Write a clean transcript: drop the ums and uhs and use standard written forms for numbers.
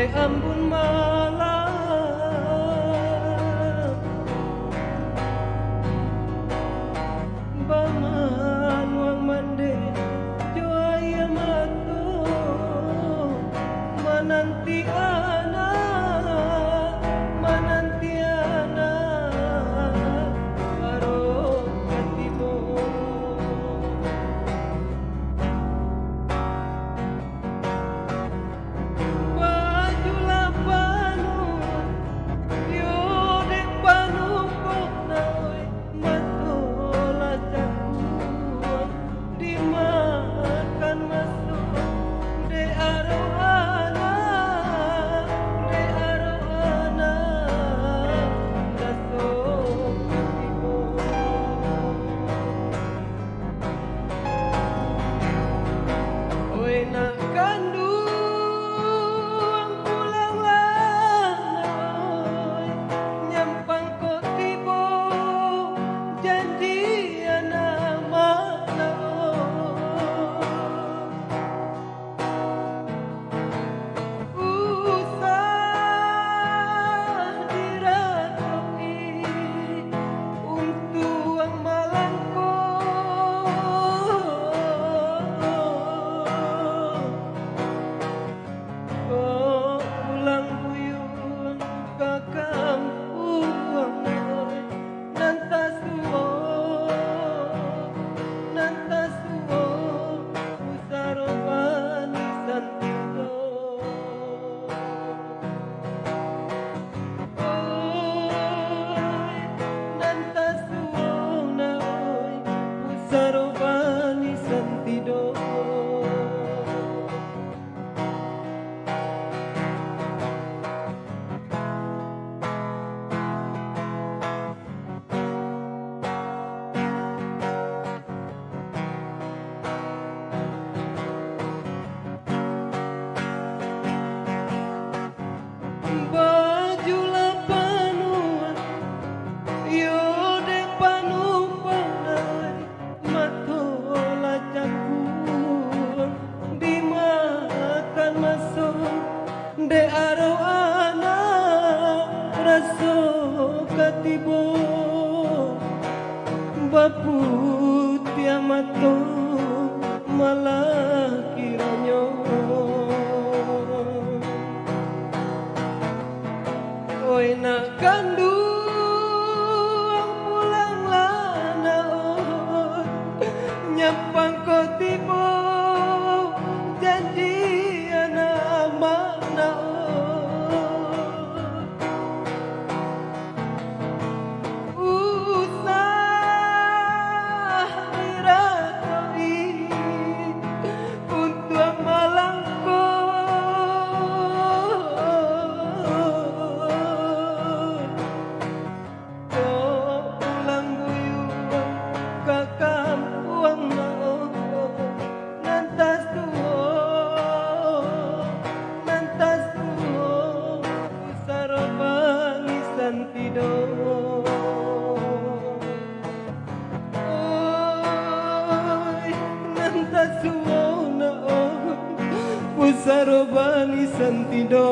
ambun malam baman wang mande joaya mato mananti ana karo hatimu Sarobani Santido bajulah panuan yo dek panumpang matola cakuan dimakan masuk de aro anak raso katibo baput tiamato malah kiranyo oi nak kandu pulang lana nyapang ko tibo janji anak mana usah diratoi untuk malangko pulang buyuang kakam uang nantas tuo sarobani santido oi nantas tuo na sarobani santido